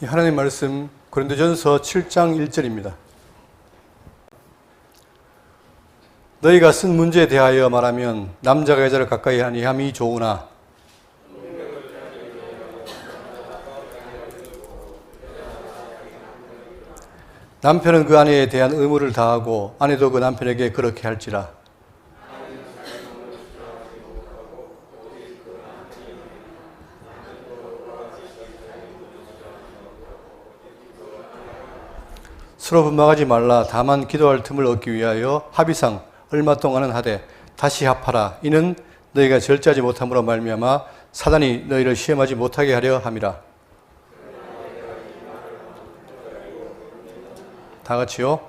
하나님의 말씀 고린도전서 7장 1절입니다. 너희가 쓴 문제에 대하여 말하면 남자가 여자를 가까이 하니 함이 좋으나 남편은 그 아내에 대한 의무를 다하고 아내도 그 남편에게 그렇게 할지라. 서로 분망하지 말라. 다만 기도할 틈을 얻기 위하여 합의상 얼마 동안은 하되 다시 합하라. 이는 너희가 절제하지 못함으로 말미암아 사단이 너희를 시험하지 못하게 하려 함이라. 다 같이요.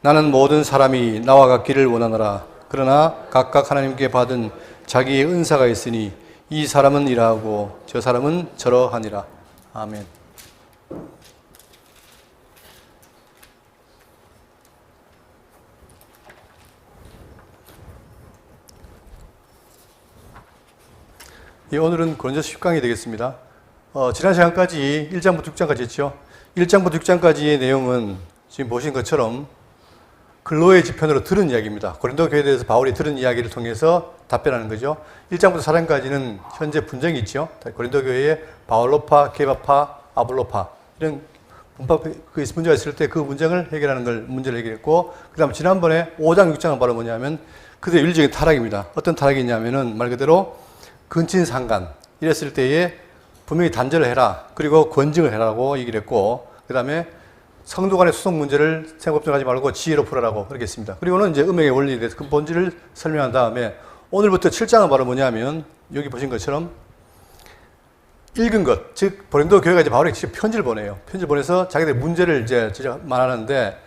나는 모든 사람이 나와 같기를 원하노라. 그러나 각각 하나님께 받은 자기의 은사가 있으니 이 사람은 이러하고 저 사람은 저러하니라. 아멘. 오늘은 고린도서 10강이 되겠습니다. 지난 시간까지 1장부터 6장까지 했죠. 1장부터 6장까지의 내용은 지금 보신 것처럼 근로의 지편으로 들은 이야기입니다. 고린도 교회에 대해서 바울이 들은 이야기를 통해서 답변하는 거죠. 1장부터 4장까지는 현재 분쟁이 있죠. 고린도 교회에 바울로파, 게바파, 아볼로파 이런 문제가 있을 때 그 문제를 해결하는 걸 문제를 해결했고, 그 다음 지난번에 5장, 6장은 바로 뭐냐면 그들의 윤리적인 타락입니다. 어떤 타락이 있냐면은 말 그대로 근친상간 이랬을 때에 분명히 단절을 해라, 그리고 권징을 해라고 얘기를 했고, 그 다음에 성도 간의 수송 문제를 생각법정하지 말고 지혜로 풀어라고 그렇게 했습니다. 그리고는 이제 음행의 원리에 대해서 그 본질을 설명한 다음에 오늘부터 7장은 바로 뭐냐면 여기 보신 것처럼 읽은 것, 즉 고린도 교회가 이제 바울에게 직접 편지를 보내요. 편지를 보내서 자기들의 문제를 이제 말하는데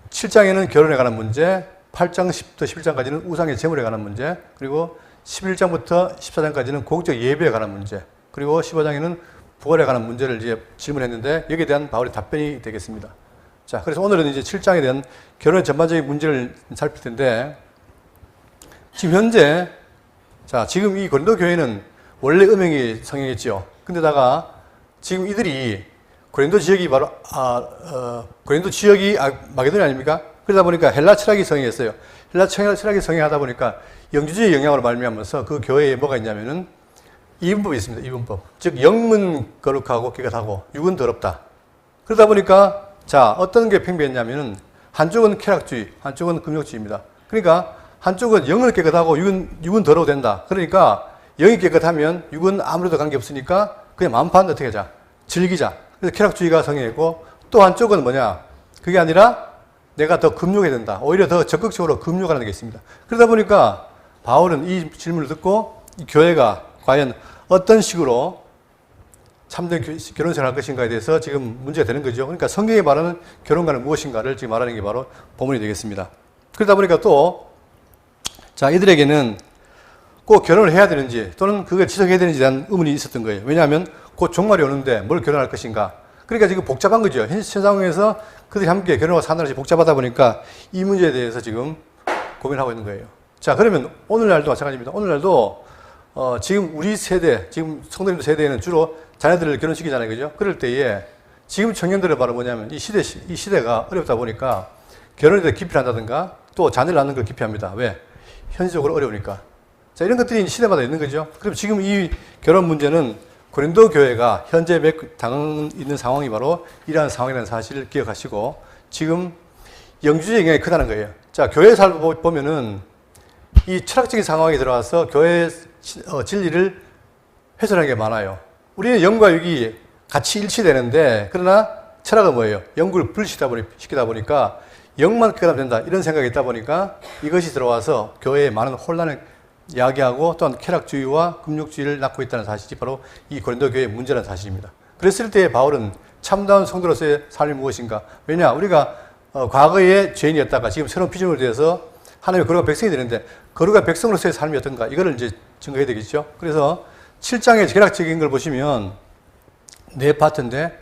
7장에는 결혼에 관한 문제, 8장 10부터 11장까지는 우상의 제물에 관한 문제, 그리고 11장부터 14장까지는 공적 예배에 관한 문제, 그리고 15장에는 부활에 관한 문제를 이제 질문했는데 여기에 대한 바울의 답변이 되겠습니다. 자, 그래서 오늘은 이제 7장에 대한 결혼의 전반적인 문제를 살필 텐데, 지금 현재, 자, 지금 이 고린도 교회는 원래 음행이 성행했죠. 근데다가 지금 이들이 고린도 지역이 바로, 고린도 지역이 마게도냐 아닙니까? 그러다 보니까 헬라 철학이 성행했어요. 헬라 철학이 성행하다 보니까 영주주의 영향으로 말미암아서 그 교회에 뭐가 있냐면은 이분법이 있습니다. 이분법. 즉 영문 거룩하고 깨끗하고 육은 더럽다. 그러다 보니까 자, 어떤 게 팽배했냐면은 한쪽은 쾌락주의, 한쪽은 금욕주의입니다. 그러니까 한쪽은 영은 깨끗하고 육은 더러워도 된다. 그러니까 영이 깨끗하면 육은 아무래도 관계없으니까 그냥 마음 편한데 어떻게 하자? 즐기자. 그래서 쾌락주의가 성행했고, 또 한쪽은 뭐냐? 그게 아니라 내가 더 금욕해야 된다. 오히려 더 적극적으로 금욕하는 게 있습니다. 그러다 보니까 바울은 이 질문을 듣고 이 교회가 과연 어떤 식으로 참된 결혼생활을 할 것인가에 대해서 지금 문제가 되는 거죠. 그러니까 성경이 말하는 결혼관은 무엇인가를 지금 말하는 게 바로 본문이 되겠습니다. 그러다 보니까 또, 자, 이들에게는 꼭 결혼을 해야 되는지 또는 그걸 지속해야 되는지에 대한 의문이 있었던 거예요. 왜냐하면 곧 종말이 오는데 뭘 결혼할 것인가. 그러니까 지금 복잡한 거죠. 현 상황에서 그들이 함께 결혼하고 사는 것이 복잡하다 보니까 이 문제에 대해서 지금 고민하고 있는 거예요. 자, 그러면 오늘날도 마찬가지입니다. 오늘날도 지금 우리 세대, 지금 성도님들 세대에는 주로 자녀들을 결혼시키잖아요. 그죠? 그럴 때에 지금 청년들은 바로 뭐냐면 이 시대가 어렵다 보니까 결혼에 대해 기피한다든가 또 자녀를 낳는 걸 기피합니다. 왜? 현실적으로 어려우니까. 자, 이런 것들이 시대마다 있는 거죠. 그럼 지금 이 결혼 문제는 고린도 교회가 현재 당하고 있는 상황이 바로 이러한 상황이라는 사실을 기억하시고 지금 영주주의 영향이 크다는 거예요. 자, 교회 살펴보면은 이 철학적인 상황에 들어와서 교회의 진리를 훼손하는 게 많아요. 우리는 영과 육이 같이 일치되는데, 그러나 철학은 뭐예요? 영구를 분리시키다 보니까 영만 깨닫면 된다, 이런 생각이 있다 보니까 이것이 들어와서 교회에 많은 혼란을 야기하고 또한 쾌락주의와 금욕주의를 낳고 있다는 사실이 바로 이 고린도 교회의 문제라는 사실입니다. 그랬을 때 바울은 참다운 성도로서의 삶이 무엇인가? 왜냐, 우리가 과거의 죄인이었다가 지금 새로운 피조물에 대해서 하나님의 거룩한 백성이 되는데 거룩한 백성으로서의 삶이 어떤가? 이거를 이제 증거해야 되겠죠. 그래서 7장의 개략적인 걸 보시면 네 파트인데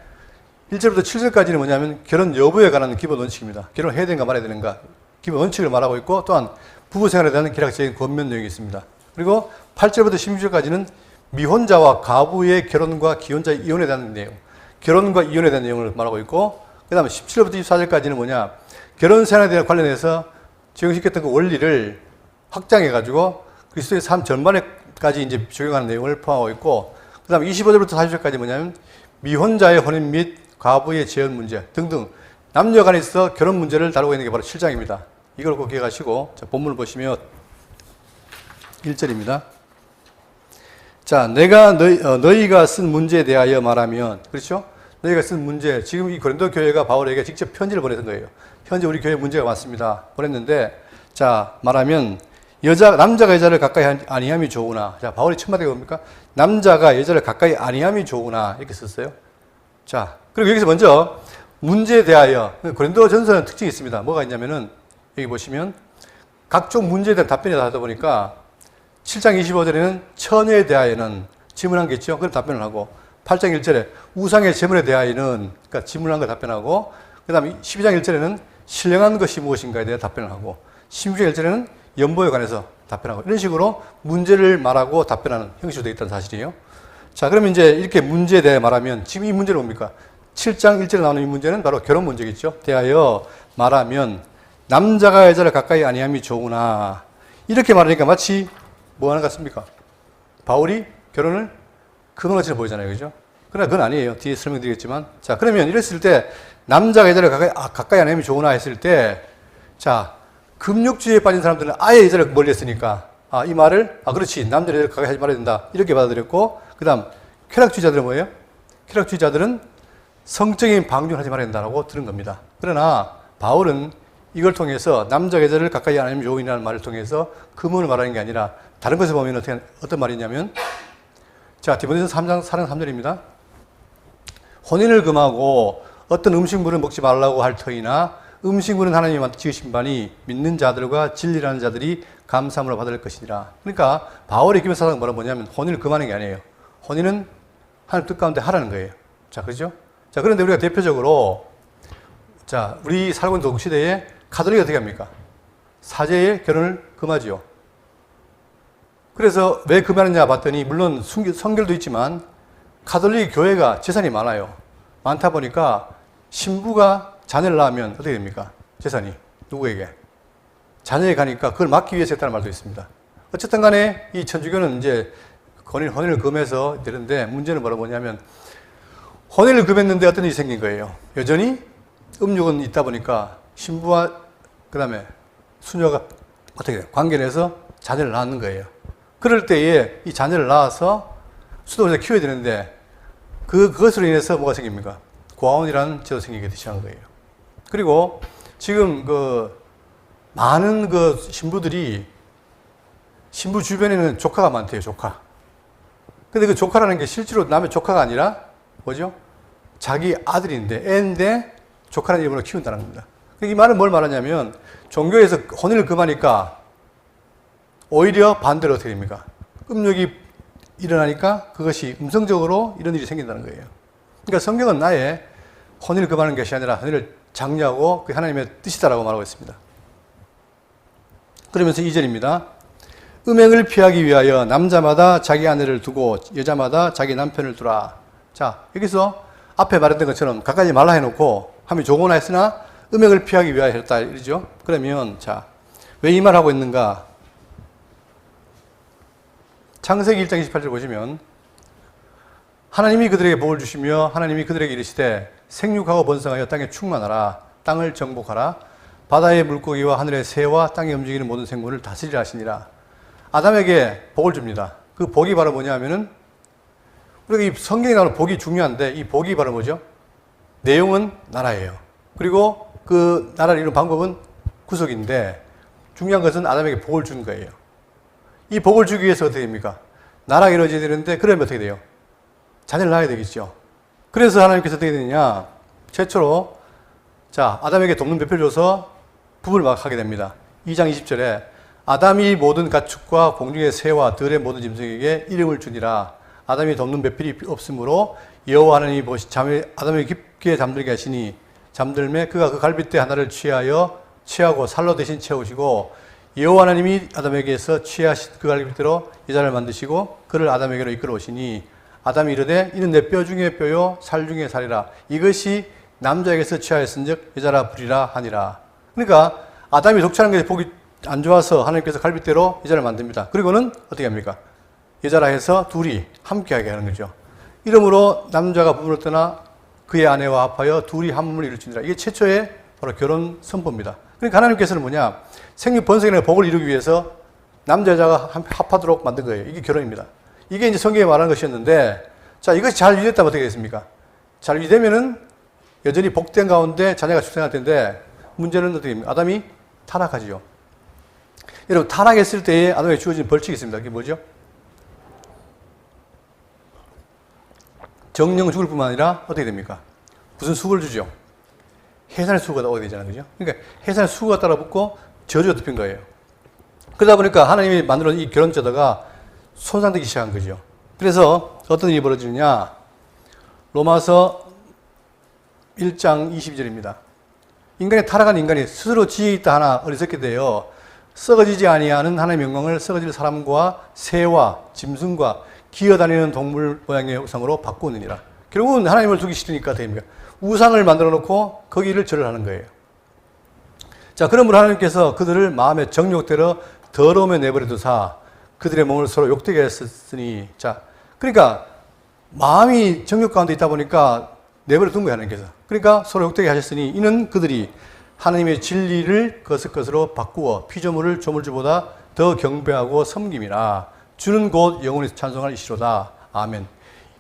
1절부터 7절까지는 뭐냐면 결혼 여부에 관한 기본 원칙입니다. 결혼해야 되는가 말아야 되는가 기본 원칙을 말하고 있고, 또한 부부 생활에 대한 개략적인 권면 내용이 있습니다. 그리고 8절부터 16절까지는 미혼자와 가부의 결혼과 기혼자의 이혼에 대한 내용. 결혼과 이혼에 대한 내용을 말하고 있고, 그 다음에 17절부터 24절까지는 뭐냐, 결혼 생활에 대한 관련해서 적용시켰던 그 원리를 확장해가지고 그리스도의 삶 전반에까지 이제 적용하는 내용을 포함하고 있고, 그 다음에 25절부터 40절까지 뭐냐면 미혼자의 혼인 및 과부의 재혼 문제 등등 남녀 간에 있어 결혼 문제를 다루고 있는 게 바로 7장입니다. 이걸 꼭 기억하시고, 자, 본문을 보시면 1절입니다. 자, 내가 너희가 쓴 문제에 대하여 말하면, 그렇죠? 너희가 쓴 문제, 지금 이 고린도 교회가 바울에게 직접 편지를 보내는 거예요. 현재 우리 교회 문제가 많습니다. 보냈는데, 자, 말하면 남자가 여자를 가까이 아니함이 좋으나, 자, 바울이 첫 마디가 뭡니까? 남자가 여자를 가까이 아니함이 좋으나, 이렇게 썼어요. 자, 그리고 여기서 먼저 문제에 대하여, 고린도 전서는 특징이 있습니다. 뭐가 있냐면은, 여기 보시면 각종 문제에 대한 답변이 다 하다 보니까 7장 25절에는 처녀에 대하여는 질문한 게 있죠. 그걸 답변을 하고, 8장 1절에 우상의 제물에 대하여는, 그러니까 질문한 걸 답변하고, 그 다음에 12장 1절에는 신령한 것이 무엇인가에 대해 답변을 하고, 16장 1절에는 연보에 관해서 답변하고, 이런 식으로 문제를 말하고 답변하는 형식으로 되어 있다는 사실이에요. 자, 그러면 이제 이렇게 문제에 대해 말하면, 지금 이 문제는 뭡니까? 7장 1절에 나오는 이 문제는 바로 결혼 문제겠죠. 대하여 말하면 남자가 여자를 가까이 아니함이 좋으나, 이렇게 말하니까 마치 뭐 하는 것 같습니까? 바울이 결혼을 금원같이 보이잖아요. 그죠? 그러나 그건 아니에요. 뒤에 설명드리겠지만. 자, 그러면 이랬을 때, 남자가 여자를 가까이 아니함이 좋으나 했을 때, 자, 금욕주의에 빠진 사람들은 아예 여자를 멀리 했으니까, 이 말을, 그렇지. 남자를 여자를 가까이 하지 말아야 된다. 이렇게 받아들였고, 그 다음, 쾌락주의자들은 뭐예요? 쾌락주의자들은 성적인 방종을 하지 말아야 된다라고 들은 겁니다. 그러나, 바울은 이걸 통해서 남자 여자를 가까이 안 하면 좋으니라는 말을 통해서 금원을 말하는 게 아니라 다른 것을 보면 어떤 말이냐면, 자, 디모데전서 3장 3절입니다. 혼인을 금하고 어떤 음식물을 먹지 말라고 할 터이나 음식물은 하나님이 지으신 바니 믿는 자들과 진리라는 자들이 감사함을 받을 것이니라. 그러니까 바울의 기본 사상은 뭐냐면 혼인을 금하는 게 아니에요. 혼인은 하나님 뜻 가운데 하라는 거예요. 자, 그렇죠? 자, 그런데 우리가 대표적으로, 자, 우리 살고 있는 동시대에 가톨릭이 어떻게 합니까? 사제의 결혼을 금하지요. 그래서 왜 금하느냐 봤더니, 물론 성결도 있지만 가톨릭 교회가 재산이 많아요. 많다 보니까 신부가 자녀를 낳으면 어떻게 됩니까? 재산이 누구에게? 자녀에 가니까 그걸 막기 위해서 했다는 말도 있습니다. 어쨌든 간에 이 천주교는 이제 혼인을 금해서 되는데, 문제는 뭐냐면 혼인을 금했는데 어떤 일이 생긴 거예요. 여전히 음욕은 있다 보니까 신부와 그 다음에 수녀가 어떻게 해요? 관계를 해서 자녀를 낳는 거예요. 그럴 때에 이 자녀를 낳아서 수도원에서 키워야 되는데, 그것으로 인해서 뭐가 생깁니까? 고아원이라는 제도 생기게 시작한 거예요. 그리고 지금 많은 신부들이, 신부 주변에는 조카가 많대요, 조카. 근데 그 조카라는 게 실제로 남의 조카가 아니라 뭐죠? 자기 아들인데, 애인데 조카라는 이름으로 키운다는 겁니다. 이 말은 뭘 말하냐면, 종교에서 혼인을 금하니까 오히려 반대로 어떻게 됩니까? 음욕이 일어나니까 그것이 음성적으로 이런 일이 생긴다는 거예요. 그러니까 성경은 나의 혼인을 금하는 것이 아니라 혼인을 장려하고 그게 하나님의 뜻이다라고 말하고 있습니다. 그러면서 2절입니다. 음행을 피하기 위하여 남자마다 자기 아내를 두고 여자마다 자기 남편을 두라. 자, 여기서 앞에 말했던 것처럼 가까이 말라 해놓고 하면 좋거나 했으나 음행을 피하기 위하여 했다 이러죠. 그러면 자, 왜 이 말하고 있는가? 창세기 1장 28절 보시면, 하나님이 그들에게 복을 주시며 하나님이 그들에게 이르시되 생육하고 번성하여 땅에 충만하라. 땅을 정복하라. 바다의 물고기와 하늘의 새와 땅에 움직이는 모든 생물을 다스리라 하시니라. 아담에게 복을 줍니다. 그 복이 바로 뭐냐 하면은, 우리가 이 성경에 나오는 복이 중요한데, 이 복이 바로 뭐죠? 내용은 나라예요. 그리고 그 나라를 이루는 방법은 구속인데, 중요한 것은 아담에게 복을 준 거예요. 이 복을 주기 위해서 어떻게 됩니까? 나라가 이루어져야 되는데, 그러면 어떻게 돼요? 자녀를 낳아야 되겠죠. 그래서 하나님께서 어떻게 되느냐? 최초로, 자, 아담에게 돕는 배표를 줘서 부부를 막 하게 됩니다. 2장 20절에 아담이 모든 가축과 공중의 새와 들의 모든 짐승에게 이름을 주니라. 아담이 돕는 배필이 없으므로 여호와 하나님이 아담을 깊게 잠들게 하시니 잠들매 그가 그 갈빗대 하나를 취하고 살로 대신 채우시고, 여호와 하나님이 아담에게서 취하신 그 갈빗대로 여자를 만드시고 그를 아담에게로 이끌어 오시니 아담이 이르되 이는 내 뼈 중에 뼈요 살 중에 살이라. 이것이 남자에게서 취하였은즉 여자라 부리라 하니라. 그러니까 아담이 독차는 것이 보기 안 좋아서 하나님께서 갈빗대로 여자를 만듭니다. 그리고는 어떻게 합니까? 여자라 해서 둘이 함께하게 하는 거죠. 이러므로 남자가 부부를 떠나 그의 아내와 합하여 둘이 한 몸을 이룰지니라. 이게 최초의 바로 결혼 선포입니다. 그러니까 하나님께서는 뭐냐? 생육 번성의 복을 이루기 위해서 남자 여자가 합하도록 만든 거예요. 이게 결혼입니다. 이게 이제 성경에 말하는 것이었는데, 자, 이것이 잘 유지됐다면 어떻게 되겠습니까? 잘 유지되면은 여전히 복된 가운데 자녀가 출생할 텐데, 문제는 어떻게 됩니까? 아담이 타락하지요. 여러분, 타락했을 때에 아담에게 주어진 벌칙이 있습니다. 그게 뭐죠? 정령 죽을 뿐만 아니라 어떻게 됩니까? 무슨 수고를 주죠? 해산의 수고가 오게 되잖아요. 그죠? 그러니까 해산의 수고가 따라붙고 저주가 덮인 거예요. 그러다 보니까 하나님이 만들어준 이 결혼제도가 손상되기 시작한 거죠. 그래서 어떤 일이 벌어지느냐? 로마서 1장 22절입니다. 인간이 타락한 인간이 스스로 지혜 있다 하나 어리석게 되어 썩어지지 아니하는 하나님의 영광을 썩어질 사람과 새와 짐승과 기어다니는 동물 모양의 우상으로 바꾸느니라. 결국은 하나님을 두기 싫으니까 됩니까? 우상을 만들어 놓고 거기를 절을 하는 거예요. 자, 그러므로 하나님께서 그들을 마음의 정욕대로 더러움에 내버려 두사 그들의 몸을 서로 욕되게 했으니, 자, 그러니까 마음이 정욕 가운데 있다 보니까 내버려 둔 거예요, 하나님께서. 그러니까 서로 욕되게 하셨으니 이는 그들이 하나님의 진리를 거스것으로 바꾸어 피조물을 조물주보다 더 경배하고 섬김이라. 주는 곧 영원히 찬송할 이시로다. 아멘.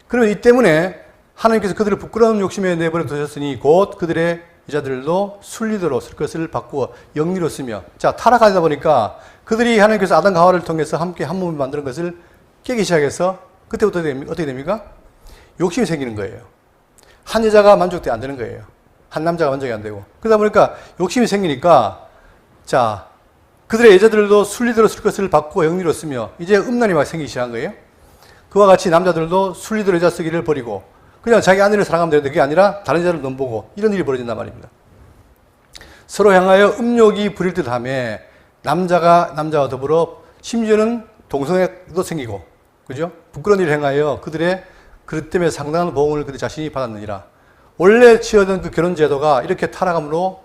그러면 이 때문에 하나님께서 그들을 부끄러운 욕심에 내버려 두셨으니 곧 그들의 여자들도 순리대로 쓸 것을 바꾸어 영리로 쓰며, 자, 타락하다 보니까 그들이 하나님께서 아담과 하와를 통해서 함께 한 몸을 만드는 것을 깨기 시작해서 그때부터 어떻게 됩니까? 욕심이 생기는 거예요. 한 여자가 만족돼 안 되는 거예요. 한 남자가 만족이 안 되고. 그러다 보니까 욕심이 생기니까, 자, 그들의 여자들도 순리대로 쓸 것을 바꾸어 영리로 쓰며, 이제 음란이 막 생기기 시작한 거예요. 그와 같이 남자들도 순리대로 여자 쓰기를 버리고 그냥 자기 아내를 사랑하면 되는데 그게 아니라 다른 여자를 넘보고 이런 일이 벌어진단 말입니다. 서로 향하여 음욕이 부릴 듯 하며 남자가 남자와 더불어 심지어는 동성애도 생기고, 그죠? 부끄러운 일을 행하여 그들의 그릇 때문에 상당한 보응을 그들 자신이 받았느니라. 원래 치어던 그 결혼 제도가 이렇게 타락함으로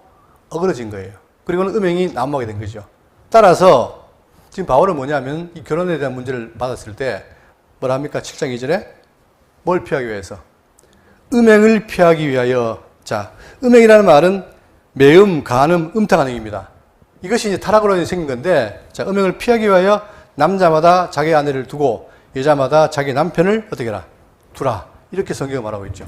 어그러진 거예요. 그리고는 음행이 난무하게 된 거죠. 따라서 지금 바울은 뭐냐면 이 결혼에 대한 문제를 받았을 때 뭐라 합니까? 7장 2절에 뭘 피하기 위해서? 음행을 피하기 위하여. 자, 음행이라는 말은 매음, 간음, 음탕한 행위입니다. 이것이 이제 타락으로 생긴 건데, 자, 음행을 피하기 위하여 남자마다 자기 아내를 두고 여자마다 자기 남편을 어떻게 해라? 두라. 이렇게 성경은 말하고 있죠.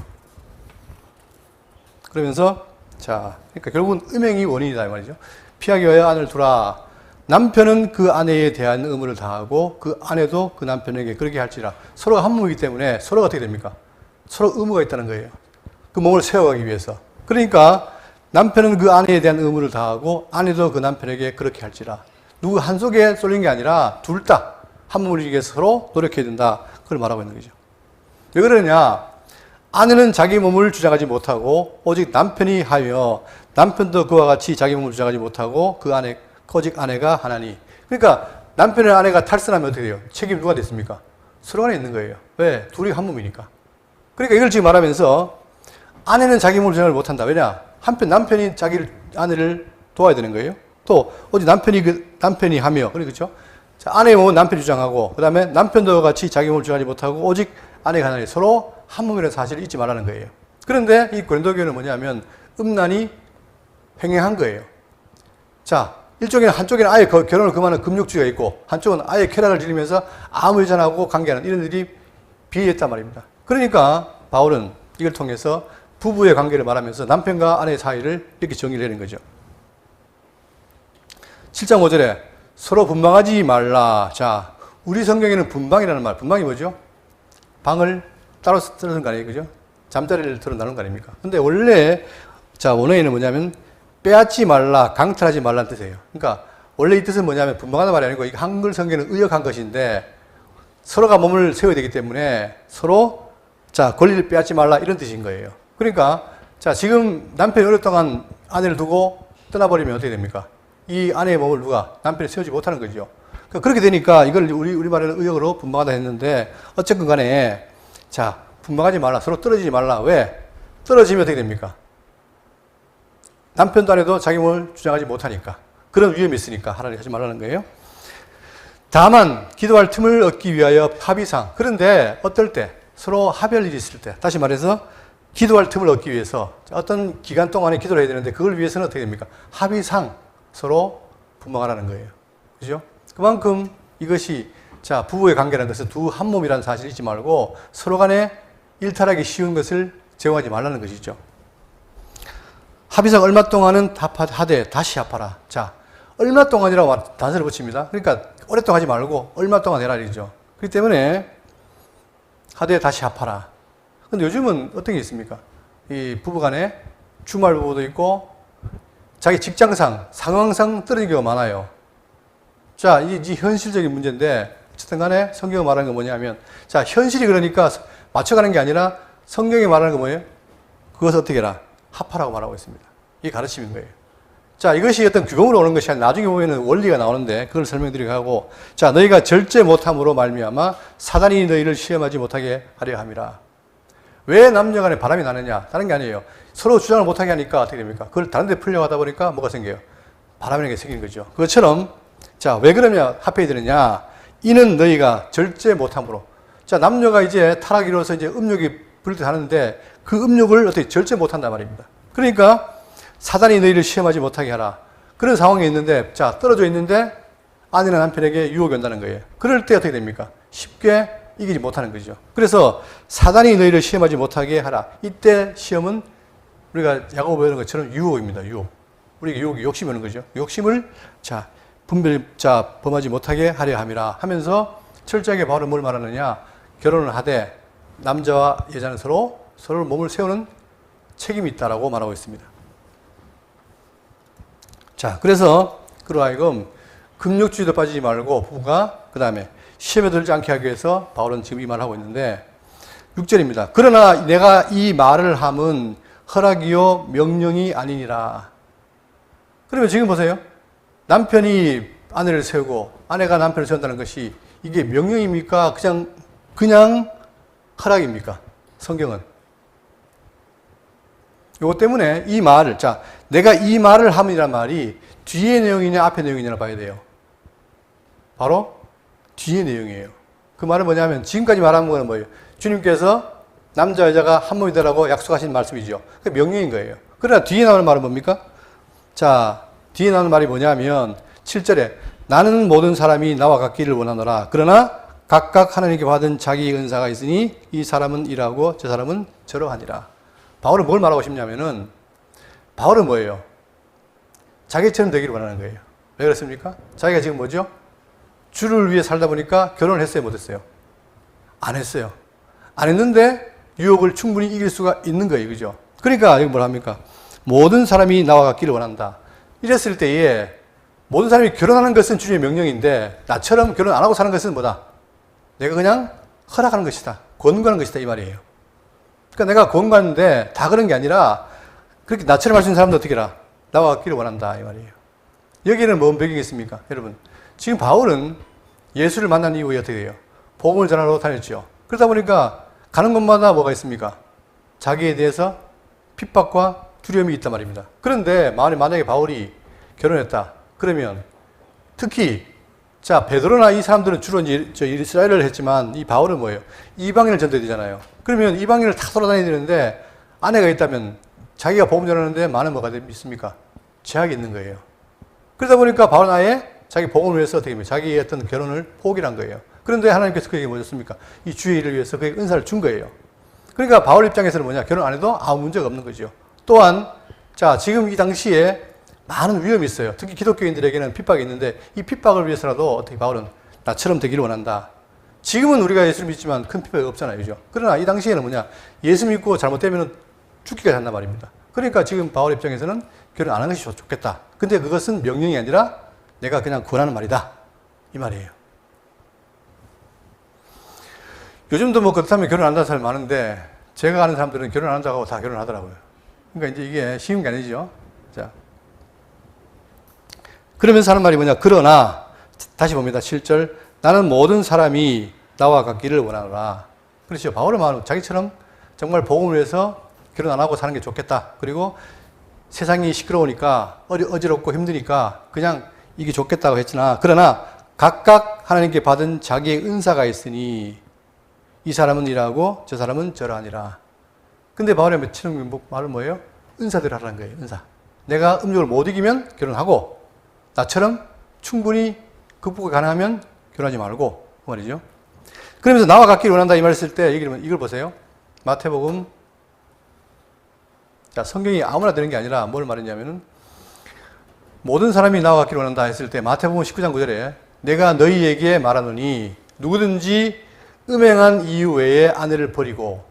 그러면서, 자, 그러니까 결국은 음행이 원인이다, 이 말이죠. 피하기 위하여 아내를 두라. 남편은 그 아내에 대한 의무를 다하고 그 아내도 그 남편에게 그렇게 할지라. 서로가 한 몸이기 때문에 서로가 어떻게 됩니까? 서로 의무가 있다는 거예요. 그 몸을 세워가기 위해서. 그러니까 남편은 그 아내에 대한 의무를 다하고 아내도 그 남편에게 그렇게 할지라. 누구 한 속에 쏠린 게 아니라 둘 다 한 몸을 이루기 위해서 서로 노력해야 된다. 그걸 말하고 있는 거죠. 왜 그러냐? 아내는 자기 몸을 주장하지 못하고 오직 남편이 하며 남편도 그와 같이 자기 몸을 주장하지 못하고 그 안에 오직 아내가 하나니. 그러니까 남편과 아내가 탈선하면 어떻게 돼요? 책임이 누가 됐습니까? 서로 간에 있는 거예요. 왜? 둘이 한 몸이니까. 그러니까 이걸 지금 말하면서 아내는 자기 몸을 주장을 못한다. 왜냐? 한편 남편이 아내를 도와야 되는 거예요. 또 오직 남편이 하며, 그렇죠? 자, 아내의 몸은 남편이 주장하고, 그 다음에 남편도 같이 자기 몸을 주장하지 못하고 오직 아내가 하나니. 서로 한 몸이라는 사실을 잊지 말라는 거예요. 그런데 이 고린도 교회는 뭐냐면 음란이 횡행한 거예요. 자, 한쪽에는 아예 결혼을 금하는 금욕주의가 있고 한쪽은 아예 쾌락을 즐기면서 아무 여자하고 관계하는 이런 일이 비했단 말입니다. 그러니까 바울은 이걸 통해서 부부의 관계를 말하면서 남편과 아내의 사이를 이렇게 정의를 내는 거죠. 7장 5절에 서로 분방하지 말라. 자, 우리 성경에는 분방이라는 말, 분방이 뭐죠? 방을 따로 쓰는 거 아니에요, 그죠? 잠자리를 들어 나누는 거 아닙니까? 근데 원래, 자, 원어에는 뭐냐면 빼앗지 말라, 강탈하지 말라는 뜻이에요. 그러니까 원래 이 뜻은 뭐냐면 분방하는 말이 아니고, 이 한글 성경은 의역한 것인데 서로가 몸을 세워야 되기 때문에 서로, 자, 권리를 빼앗지 말라 이런 뜻인 거예요. 그러니까, 자, 지금 남편이 오랫동안 아내를 두고 떠나버리면 어떻게 됩니까? 이 아내의 몸을 남편이 세우지 못하는 거죠. 그러니까 그렇게 되니까 이걸 우리 말에는 의역으로 분방하다 했는데, 어쨌든 간에 자, 분방하지 말라. 서로 떨어지지 말라. 왜? 떨어지면 어떻게 됩니까? 남편도 아내도 자기 몸을 주장하지 못하니까. 그런 위험이 있으니까 하라고 하지 말라는 거예요. 다만 기도할 틈을 얻기 위하여 합의상. 그런데 어떨 때? 서로 합의할 일이 있을 때. 다시 말해서 기도할 틈을 얻기 위해서 어떤 기간 동안에 기도를 해야 되는데 그걸 위해서는 어떻게 됩니까? 합의상 서로 분방하라는 거예요. 그죠? 그만큼 이것이 자, 부부의 관계라는 것은 두 한 몸이라는 사실을 잊지 말고 서로 간에 일탈하기 쉬운 것을 제공하지 말라는 것이죠. 합의상 얼마 동안은 하되 다시 합하라. 자, 얼마 동안이라고 단서를 붙입니다. 그러니까 오랫동안 하지 말고 얼마 동안 해라 이죠. 그렇기 때문에 하되 다시 합하라. 근데 요즘은 어떤 게 있습니까? 이 부부간에 주말 부부도 있고 자기 직장상, 상황상 떨어진 경우가 많아요. 자, 이 현실적인 문제인데 어쨌든 간에 성경이 말하는 건 뭐냐면 자, 현실이 그러니까 맞춰가는 게 아니라 성경이 말하는 건 뭐예요? 그것을 어떻게 해라? 합하라고 말하고 있습니다. 이게 가르침인 거예요. 자, 이것이 어떤 규범으로 오는 것이 아니라 나중에 보면은 원리가 나오는데 그걸 설명드리고 하고 자, 너희가 절제 못함으로 말미암아 사단이 너희를 시험하지 못하게 하려 함이라. 왜 남녀 간에 바람이 나느냐? 다른 게 아니에요. 서로 주장을 못하게 하니까 어떻게 됩니까? 그걸 다른 데 풀려고 하다 보니까 뭐가 생겨요? 바람이라는 게 생기는 거죠. 그것처럼 자, 왜 그러냐? 합해야 되느냐? 이는 너희가 절제 못함으로. 자, 남녀가 이제 타락이로서 이제 음욕이 부를 때 하는데 그 음욕을 어떻게 절제 못한단 말입니다. 그러니까 사단이 너희를 시험하지 못하게 하라. 그런 상황에 있는데 자, 떨어져 있는데 아내는 남편에게 유혹이 온다는 거예요. 그럴 때 어떻게 됩니까? 쉽게 이기지 못하는 거죠. 그래서 사단이 너희를 시험하지 못하게 하라. 이때 시험은 우리가 야고보 배우는 것처럼 유혹입니다. 유혹. 우리에게 유혹이 욕심이 오는 거죠. 욕심을 자, 범하지 못하게 하려 함이라 하면서 철저하게 바울은 뭘 말하느냐? 결혼을 하되 남자와 여자는 서로 몸을 세우는 책임이 있다라고 말하고 있습니다. 자, 그래서 그로 하여금 금욕주의도 빠지지 말고 부부가 그 다음에 시험에 들지 않게 하기 위해서 바울은 지금 이 말을 하고 있는데 6절입니다. 그러나 내가 이 말을 함은 허락이요 명령이 아니니라. 그러면 지금 보세요. 남편이 아내를 세우고 아내가 남편을 세운다는 것이 이게 명령입니까? 그냥 허락입니까? 성경은. 이것 때문에 이 말을 자, 내가 이 말을 함이란 말이 뒤의 내용이냐 앞의 내용이냐를 봐야 돼요. 바로 뒤의 내용이에요. 그 말은 뭐냐면 지금까지 말한 거는 뭐예요? 주님께서 남자 여자가 한 몸이 되라고 약속하신 말씀이죠. 그게 명령인 거예요. 그러나 뒤에 나오는 말은 뭡니까? 자, 뒤에 나오는 말이 뭐냐면 7절에 나는 모든 사람이 나와 같기를 원하노라. 그러나 각각 하나님께 받은 자기 은사가 있으니 이 사람은 이라고 저 사람은 저러 하니라. 바울은 뭘 말하고 싶냐면은 바울은 뭐예요? 자기처럼 되기를 원하는 거예요. 왜 그렇습니까? 자기가 지금 뭐죠? 주를 위해 살다 보니까 결혼을 했어요? 못했어요? 안 했어요. 안 했는데 유혹을 충분히 이길 수가 있는 거예요. 그죠? 그러니까 이거 뭘 합니까? 모든 사람이 나와 같기를 원한다. 이랬을 때에 모든 사람이 결혼하는 것은 주님의 명령인데 나처럼 결혼 안 하고 사는 것은 뭐다? 내가 그냥 허락하는 것이다. 권고하는 것이다. 이 말이에요. 그러니까 내가 권고하는데 다 그런 게 아니라 그렇게 나처럼 할 수 있는 사람도 어떻게 해라? 나와 같기를 원한다. 이 말이에요. 여기에는 뭔 배경이 있습니까? 여러분. 지금 바울은 예수를 만난 이후에 어떻게 돼요? 복음을 전하러 다녔죠. 그러다 보니까 가는 곳마다 뭐가 있습니까? 자기에 대해서 핍박과 두려움이 있단 말입니다. 그런데 만약에 바울이 결혼했다. 그러면 특히 자, 베드로나 이 사람들은 주로 이제 이스라엘을 했지만 이 바울은 뭐예요? 이방인을 전도해야 되잖아요. 그러면 이방인을 다 돌아다녀야 되는데 아내가 있다면 자기가 복음 전하는데 많은 뭐가 있습니까? 제약이 있는 거예요. 그러다 보니까 바울은 아예 자기 복음을 위해서 어떻게 합니까? 자기의 어떤 결혼을 포기한 거예요. 그런데 하나님께서 그에게 뭐였습니까? 이 주의 일을 위해서 그에게 은사를 준 거예요. 그러니까 바울 입장에서는 뭐냐? 결혼 안 해도 아무 문제가 없는 거죠. 또한 자, 지금 이 당시에 많은 위험이 있어요. 특히 기독교인들에게는 핍박이 있는데 이 핍박을 위해서라도 어떻게 바울은 나처럼 되기를 원한다. 지금은 우리가 예수를 믿지만 큰 핍박이 없잖아요. 그죠? 그러나 이 당시에는 뭐냐? 예수 믿고 잘못되면 죽기까지 한단 말입니다. 그러니까 지금 바울 입장에서는 결혼 안 하는 것이 좋겠다. 근데 그것은 명령이 아니라 내가 그냥 권하는 말이다. 이 말이에요. 요즘도 뭐 그렇다면 결혼 안 한다는 사람이 많은데 제가 아는 사람들은 결혼 안 한다고 하고 다 결혼하더라고요. 그러니까 이제 이게 쉬운 게 아니죠. 자. 그러면서 하는 말이 뭐냐. 그러나 다시 봅니다. 7절 나는 모든 사람이 나와 같기를 원하노라. 그렇죠. 바울은 말 자기처럼 정말 복음을 위해서 결혼 안 하고 사는 게 좋겠다. 그리고 세상이 시끄러우니까 어지럽고 힘드니까 그냥 이게 좋겠다고 했으나 그러나 각각 하나님께 받은 자기의 은사가 있으니 이 사람은 이러하고 저 사람은 저러하니라. 근데 바울의 말은 뭐예요? 은사대로 하라는 거예요. 은사. 내가 음욕을 못 이기면 결혼하고 나처럼 충분히 극복이 가능하면 결혼하지 말고 그 말이죠. 그러면서 나와 같기를 원한다 이 말을 쓸 때 이걸 보세요. 마태복음 자, 성경이 아무나 되는 게 아니라 뭘 말했냐면은 모든 사람이 나와 같기를 원한다 했을 때 마태복음 19장 9절에 내가 너희에게 말하노니 누구든지 음행한 이유 외에 아내를 버리고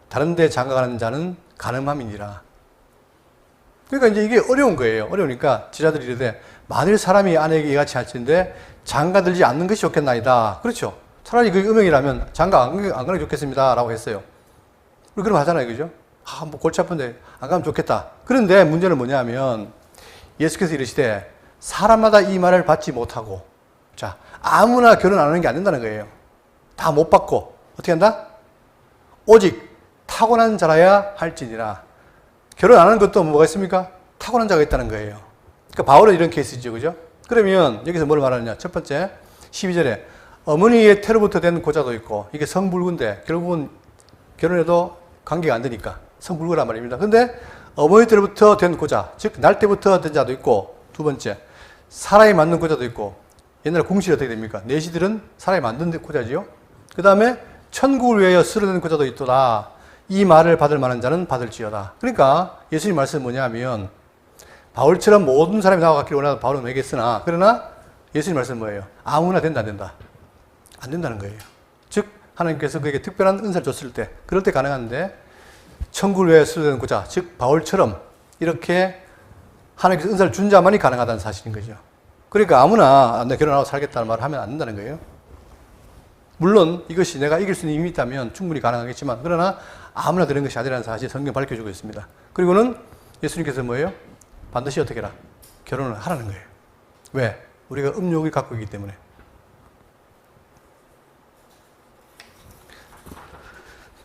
다른 데 장가가는 자는 간음함이니라. 그러니까 이제 이게 어려운 거예요. 어려우니까 지자들이 이르되 만일 사람이 아내에게 이같이 할진데 장가들지 않는 것이 좋겠나이다. 그렇죠. 차라리 그게 음행이라면 장가 안 가는 게 좋겠습니다. 라고 했어요. 우리 그럼 하잖아요. 그죠? 뭐 골치 아픈데 안 가면 좋겠다. 그런데 문제는 뭐냐면 예수께서 이르시되 사람마다 이 말을 받지 못하고 자 아무나 결혼 안 하는 게 안 된다는 거예요. 다 못 받고 어떻게 한다? 오직 타고난 자라야 할지니라. 결혼 안 하는 것도 뭐가 있습니까? 타고난 자가 있다는 거예요. 그러니까 바울은 이런 케이스죠. 그죠? 그러면 여기서 뭘 말하느냐? 첫 번째 12절에 어머니의 태로부터 된 고자도 있고 이게 성불구인데 결국은 결혼해도 관계가 안 되니까 성불구란 말입니다. 근데 어머니 때부터 된 고자, 즉 날 때부터 된 자도 있고 두 번째 사람이 만든 고자도 있고 옛날에 궁실이 어떻게 됩니까? 내시들은 사람이 만든 고자지요. 그 다음에 천국을 위하여 쓰러낸 고자도 있도다. 이 말을 받을 만한 자는 받을지어다. 그러니까 예수님 말씀은 뭐냐면 바울처럼 모든 사람이 나와 같기를 원하는 바울은 얘기했으나 그러나 예수님 말씀은 뭐예요? 아무나 된다 안 된다? 안 된다는 거예요. 즉 하나님께서 그에게 특별한 은사를 줬을 때 그럴 때 가능한데 천국을 위하여 쓰러낸 고자, 즉 바울처럼 이렇게 하나님께서 은사를 준 자만이 가능하다는 사실인 거죠. 그러니까 아무나 내 결혼하고 살겠다는 말을 하면 안 된다는 거예요. 물론 이것이 내가 이길 수 있는 힘이 있다면 충분히 가능하겠지만 그러나 아무나 되는 것이 아니라는 사실을 성경 밝혀주고 있습니다. 그리고는 예수님께서 뭐예요? 반드시 어떻게 해라? 결혼을 하라는 거예요. 왜? 우리가 음욕을 갖고 있기 때문에.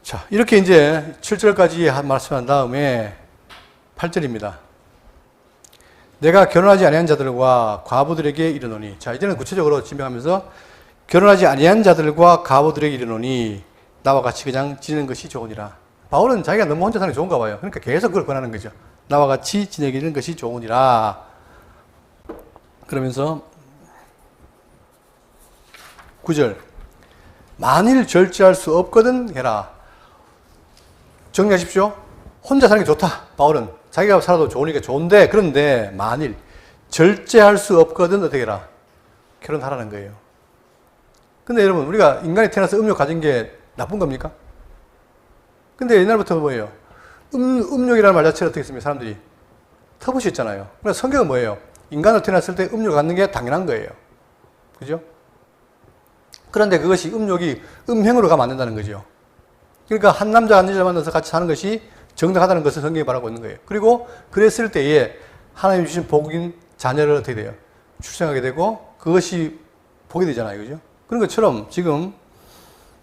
자, 이렇게 이제 7절까지 말씀한 다음에 8절입니다. 내가 결혼하지 아니한 자들과 과부들에게 이르노니. 자, 이제는 구체적으로 진명하면서 결혼하지 아니한 자들과 과부들에게 이르노니 나와 같이 그냥 지내는 것이 좋으니라. 바울은 자기가 너무 혼자 사는 게 좋은가 봐요. 그러니까 계속 그걸 권하는 거죠. 나와 같이 지내기는 것이 좋으니라. 그러면서 9절 만일 절제할 수 없거든 해라. 정리하십시오. 혼자 사는 게 좋다. 바울은 자기가 살아도 좋으니까 좋은데 그런데 만일 절제할 수 없거든 어떻게 해라. 결혼하라는 거예요. 근데 여러분 우리가 인간이 태어나서 음욕 가진 게 나쁜 겁니까? 근데 옛날부터 뭐예요? 음욕이라는 말 자체를 어떻게 씁니까? 사람들이 터부시했잖아요. 그래서 성경은 뭐예요? 인간으로 태어났을 때 음욕을 갖는 게 당연한 거예요. 그죠? 그런데 그것이 음욕이 음행으로 가면 안 된다는 거죠. 그러니까 한 남자 한 여자 만나서 같이 사는 것이 정당하다는 것을 성경이 말하고 있는 거예요. 그리고 그랬을 때에 하나님 주신 복인 자녀를 어떻게 돼요? 출생하게 되고 그것이 복이 되잖아요. 그죠? 그런 것처럼 지금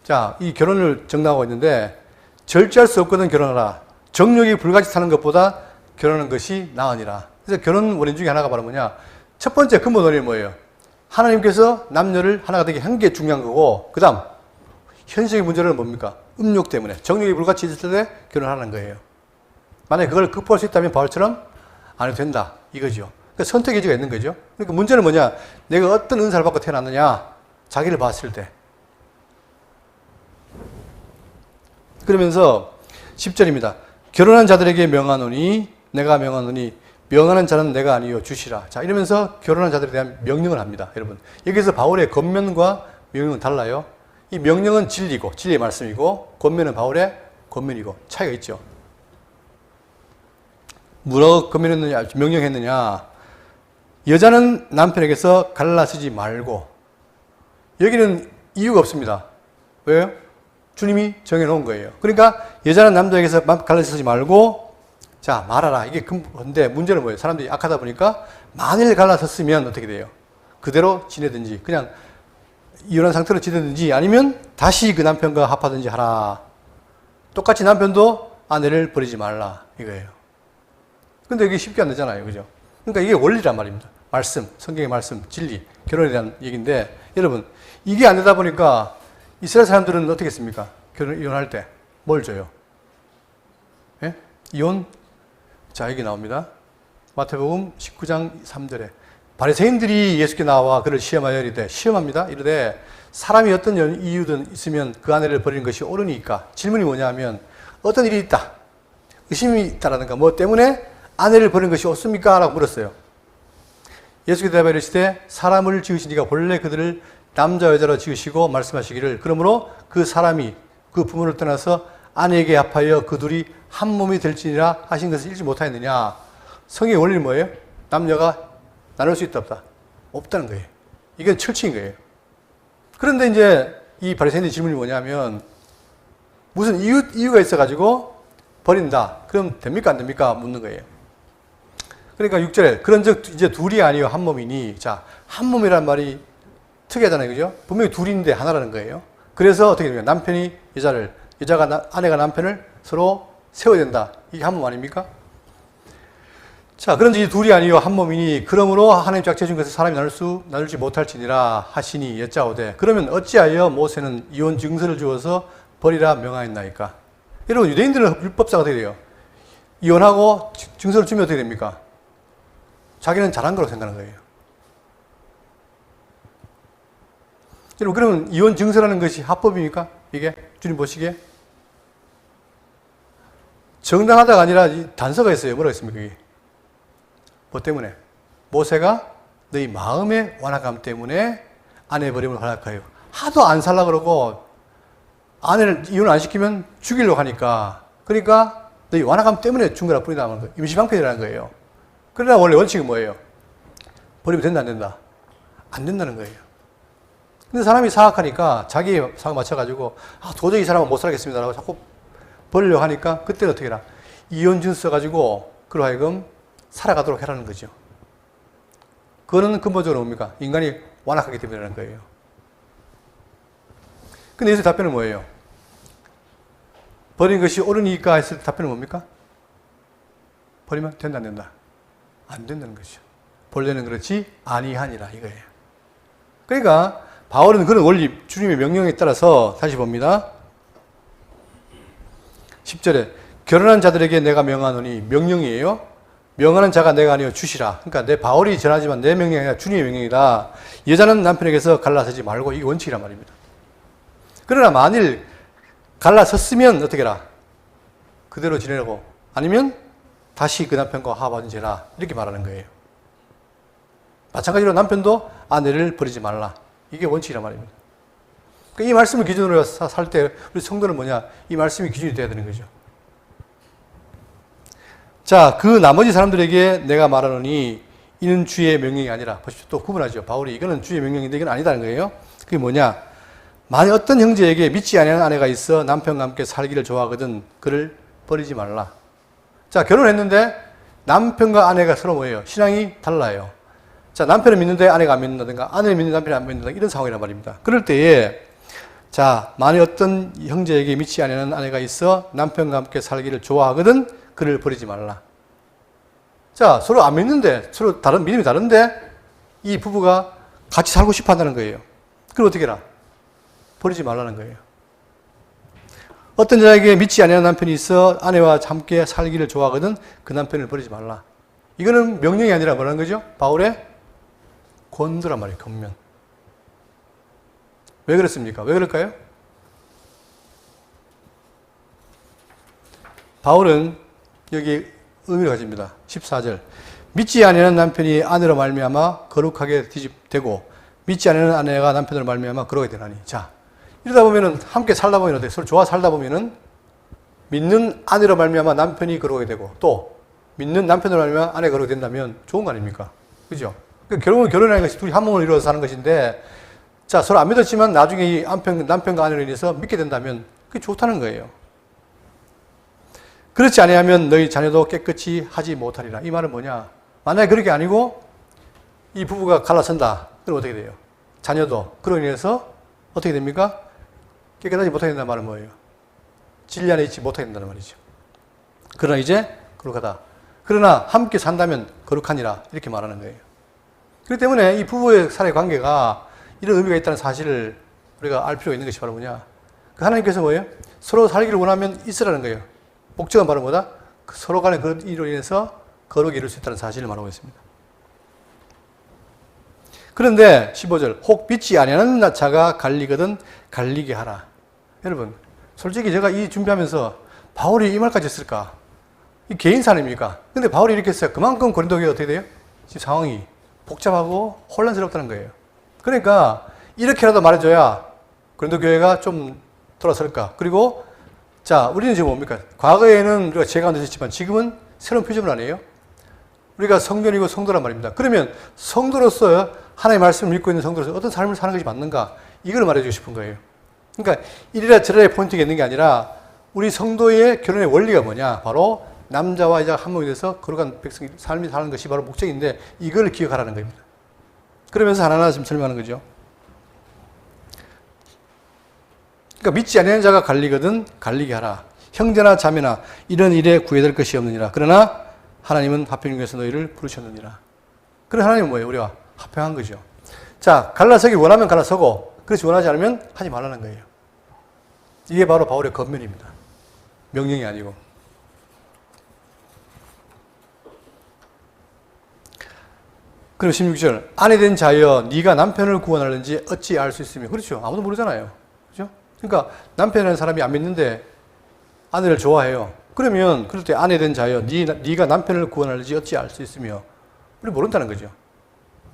자, 이 결혼을 정당하고 있는데 절제할 수 없거든 결혼하라. 정욕이 불같이 타는 것보다 결혼하는 것이 나으니라. 그래서 결혼 원인 중에 하나가 바로 뭐냐? 첫 번째 근본 원인이 뭐예요? 하나님께서 남녀를 하나가 되게 한 게 중요한 거고 그 다음 현실의 문제는 뭡니까? 음욕 때문에 정욕이 불같이 있을 때 결혼하는 거예요. 만약에 그걸 극복할 수 있다면 바울처럼 안 해도 된다 이거죠. 그러니까 선택의 여지가 있는 거죠. 그러니까 문제는 뭐냐? 내가 어떤 은사를 받고 태어났느냐? 자기를 봤을 때. 그러면서 10절입니다. 결혼한 자들에게 명하노니 내가 명하노니 명하는 자는 내가 아니요 주시라. 자, 이러면서 결혼한 자들에 대한 명령을 합니다. 여러분 여기서 바울의 권면과 명령은 달라요. 이 명령은 진리고 진리의 말씀이고 권면은 바울의 권면이고 차이가 있죠. 뭐라고 권면했느냐 명령했느냐? 여자는 남편에게서 갈라서지 말고. 여기는 이유가 없습니다. 왜요? 주님이 정해놓은 거예요. 그러니까 여자는 남자에게서 갈라서지 말고 자 말하라. 이게 근데 문제는 뭐예요? 사람들이 악하다 보니까 만일 갈라섰으면 어떻게 돼요? 그대로 지내든지 그냥 이혼한 상태로 지내든지 아니면 다시 그 남편과 합하든지 하라. 똑같이 남편도 아내를 버리지 말라 이거예요. 근데 이게 쉽게 안 되잖아요. 그죠? 그러니까 이게 원리란 말입니다. 말씀, 성경의 말씀, 진리, 결혼에 대한 얘기인데 여러분 이게 안 되다 보니까 이스라엘 사람들은 어떻게 했습니까? 이혼할 때 뭘 줘요? 예? 이혼? 자, 여기 나옵니다. 마태복음 19장 3절에 바리새인들이 예수께 나와 그를 시험하여 이르되 시험합니다. 이르되 사람이 어떤 이유든 있으면 그 아내를 버리는 것이 옳으니까 질문이 뭐냐면 어떤 일이 있다. 의심이 있다라든가 뭐 때문에 아내를 버리는 것이 옳습니까? 라고 물었어요. 예수께서 대답하여 이르시되 사람을 지으시니가 본래 그들을 남자 여자로 지으시고 말씀하시기를 그러므로 그 사람이 그 부모를 떠나서 아내에게 합하여 그 둘이 한 몸이 될지니라 하신 것을 읽지 못하였느냐. 성경의 원리는 뭐예요? 남녀가 나눌 수 있다 없다? 없다는 거예요. 이건 철칙인 거예요. 그런데 이제 이 바리새인의 질문이 뭐냐면 무슨 이유가 있어가지고 버린다. 그럼 됩니까 안 됩니까? 묻는 거예요. 그러니까 6절에 그런즉 이제 둘이 아니요 한 몸이니 자, 한 몸이란 말이 특이하잖아요. 그죠? 분명히 둘인데 하나라는 거예요. 그래서 어떻게 됩니까? 남편이 아내가 남편을 서로 세워야 된다. 이게 한 몸 아닙니까? 자, 그런지 둘이 아니요 한 몸이니 그러므로 하나님 작정해 준 것을 사람이 나눌지 못할지니라 하시니 여짜오되 그러면 어찌하여 모세는 이혼 증서를 주어서 버리라 명하였나이까? 여러분 유대인들은 율법상 어떻게 돼요? 이혼하고 증서를 주면 어떻게 됩니까? 자기는 잘한 거라고 생각하는 거예요. 여러분 그러면 이혼 증서라는 것이 합법입니까? 이게 주님 보시기에 정당하다가 아니라 단서가 있어요. 뭐라고 했습니까? 이게? 뭐 때문에? 모세가 너희 마음의 완악함 때문에 아내 버림을 허락하여 하도 안 살라 그러고 아내를 이혼 안 시키면 죽이려고 하니까 그러니까 너희 완악함 때문에 준 거라 뿐이다 하는 거예요. 임시방편이라는 거예요. 그러나 원래 원칙은 뭐예요? 버리면 된다 안 된다? 안 된다는 거예요. 근데 사람이 사악하니까 자기 사악 맞춰가지고 도저히 이 사람은 못 살겠습니다 라고 자꾸 버리려고 하니까 그때는 어떻게 해라? 이혼증 써가지고 그로 하여금 살아가도록 해라는 거죠. 그거는 근본적으로 뭡니까? 인간이 완악하기 때문이라는 거예요. 근데 예수의 답변은 뭐예요? 버린 것이 옳으니까 했을 때 답변은 뭡니까? 버리면 된다 안 된다? 안 된다는 거죠. 본래는 그렇지 아니하니라 이거예요. 그러니까 바울은 그런 원리, 주님의 명령에 따라서 다시 봅니다. 10절에 결혼한 자들에게 내가 명하노니 명령이에요. 명하는 자가 내가 아니요 주시라. 그러니까 내 바울이 전하지만 내 명령이 아니라 주님의 명령이다. 여자는 남편에게서 갈라서지 말고 이게 원칙이란 말입니다. 그러나 만일 갈라섰으면 어떻게 해라? 그대로 지내라고. 아니면 다시 그 남편과 화합하든지 해라. 이렇게 말하는 거예요. 마찬가지로 남편도 아내를 버리지 말라. 이게 원칙이란 말입니다. 그러니까 이 말씀을 기준으로 살 때 우리 성도는 뭐냐? 이 말씀이 기준이 돼야 되는 거죠. 자, 그 나머지 사람들에게 내가 말하노니 이는 주의 명령이 아니라 보십시오. 또 구분하죠. 바울이 이거는 주의 명령인데 이건 아니다는 거예요. 그게 뭐냐? 만약 어떤 형제에게 믿지 아니하는 아내가 있어 남편과 함께 살기를 좋아하거든 그를 버리지 말라. 자, 결혼했는데 남편과 아내가 서로 뭐예요? 신앙이 달라요. 자, 남편을 믿는데 아내가 안 믿는다든가 아내를 믿는데 남편이 안 믿는다 이런 상황이란 말입니다. 그럴 때에 자, 만약 어떤 형제에게 믿지 아니하는 아내가 있어 남편과 함께 살기를 좋아하거든 그를 버리지 말라. 자, 서로 안 믿는데 서로 믿음이 다른데 이 부부가 같이 살고 싶어 한다는 거예요. 그럼 어떻게 해라? 버리지 말라는 거예요. 어떤 자에게 믿지 아니하는 남편이 있어 아내와 함께 살기를 좋아하거든 그 남편을 버리지 말라. 이거는 명령이 아니라 뭐라는 거죠? 바울의 권고란 말이에요. 권면. 왜 그렇습니까? 왜 그럴까요? 바울은 여기 의미를 가집니다. 14절. 믿지 아니하는 남편이 아내로 말미암아 거룩하게 되고 믿지 아니하는 아내가 남편으로 말미암아 거룩하게 되나니. 자, 이러다 보면은 함께 살다 보면 어때요? 서로 좋아 살다 보면은 믿는 아내로 말미암아 남편이 거룩하게 되고 또 믿는 남편으로 말미암아 아내가 거룩하게 된다면 좋은 거 아닙니까? 그죠? 그러니까 결국은 결혼하는 것이 둘이 한 몸을 이루어서 사는 것인데 자, 서로 안 믿었지만 나중에 이 남편과 아내로 인해서 믿게 된다면 그게 좋다는 거예요. 그렇지 아니하면 너희 자녀도 깨끗이 하지 못하리라. 이 말은 뭐냐? 만약에 그렇게 아니고 이 부부가 갈라선다. 그럼 어떻게 돼요? 자녀도 그로 인해서 어떻게 됩니까? 깨끗하지 못하게 된다는 말은 뭐예요? 진리 안에 있지 못하게 된다는 말이죠. 그러나 이제 거룩하다. 그러나 함께 산다면 거룩하니라. 이렇게 말하는 거예요. 그렇기 때문에 이 부부의 사랑의 관계가 이런 의미가 있다는 사실을 우리가 알 필요가 있는 것이 바로 뭐냐? 그 하나님께서 뭐예요? 서로 살기를 원하면 있으라는 거예요. 목적은 바로 뭐다? 그 서로 간의 그런 일로 인해서 거룩을 이룰 수 있다는 사실을 말하고 있습니다. 그런데 15절 혹 믿지 아니하는 자가 갈리거든 갈리게 하라. 여러분 솔직히 제가 이 준비하면서 바울이 이 말까지 했을까? 이 개인사 아닙니까? 근데 바울이 이렇게 했어요. 그만큼 고린도 교회가 어떻게 돼요? 지금 상황이 복잡하고 혼란스럽다는 거예요. 그러니까 이렇게라도 말해줘야 고린도 교회가 좀 돌아설까. 그리고 자 우리는 지금 뭡니까? 과거에는 우리가 죄가 안 되셨지만 지금은 새로운 표준을 아니에요? 우리가 성전이고 성도란 말입니다. 그러면 성도로서 하나님의 말씀을 믿고 있는 성도로서 어떤 삶을 사는 것이 맞는가? 이걸 말해주고 싶은 거예요. 그러니까 이리라 저리라 포인트가 있는 게 아니라 우리 성도의 결혼의 원리가 뭐냐? 바로 남자와 여자가 한 몸이 돼서 거룩한 백성이 삶이 사는 것이 바로 목적인데 이걸 기억하라는 겁니다. 그러면서 하나하나 지금 설명하는 거죠. 그러니까 믿지 않는 자가 갈리거든 갈리게 하라. 형제나 자매나 이런 일에 구애될 것이 없느니라. 그러나 하나님은 화평을 위해서 너희를 부르셨느니라. 그럼 하나님은 뭐예요? 우리와 화평한 거죠. 자, 갈라서기 원하면 갈라서고 그렇지 원하지 않으면 하지 말라는 거예요. 이게 바로 바울의 권면입니다. 명령이 아니고. 그리고 16절 아내 된 자여 네가 남편을 구원하는지 어찌 알 수 있으며. 그렇죠. 아무도 모르잖아요. 그렇죠? 그러니까 남편이라는 사람이 안 믿는데 아내를 좋아해요. 그러면 그럴 때 아내 된 자여 네가 남편을 구원하는지 어찌 알 수 있으며. 우리 모른다는 거죠.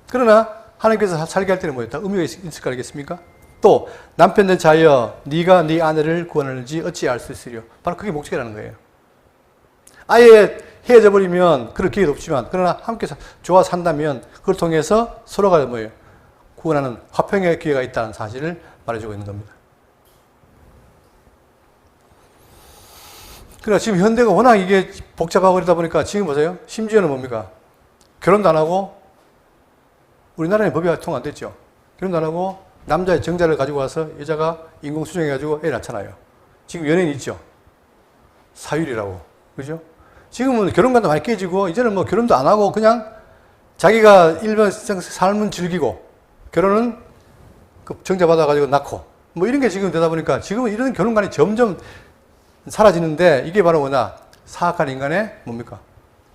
그러나 하나님께서 살게 할 때는 뭐예요? 다 의미가 있을 거 아니겠습니까? 또 남편 된 자여 네가 네 아내를 구원하는지 어찌 알 수 있으려. 바로 그게 목적이라는 거예요. 아예 헤어져 버리면 그럴 기회도 없지만 그러나 함께 좋아 산다면 그걸 통해서 서로가 뭐예요? 구원하는 화평의 기회가 있다는 사실을 말해주고 있는 겁니다. 그러나 지금 현대가 워낙 이게 복잡하고 그러다 보니까 지금 보세요. 심지어는 뭡니까? 결혼도 안 하고 우리나라에 법이 통과 안 됐죠. 결혼도 안 하고 남자의 정자를 가지고 와서 여자가 인공수정해가지고 애 낳잖아요. 지금 연예인 있죠. 사유리라고. 그죠? 지금은 결혼관도 많이 깨지고 이제는 뭐 결혼도 안 하고 그냥 자기가 일반 삶은 즐기고 결혼은 정자 받아가지고 낳고 뭐 이런 게 지금 되다 보니까 지금은 이런 결혼관이 점점 사라지는데 이게 바로 뭐냐? 사악한 인간의 뭡니까?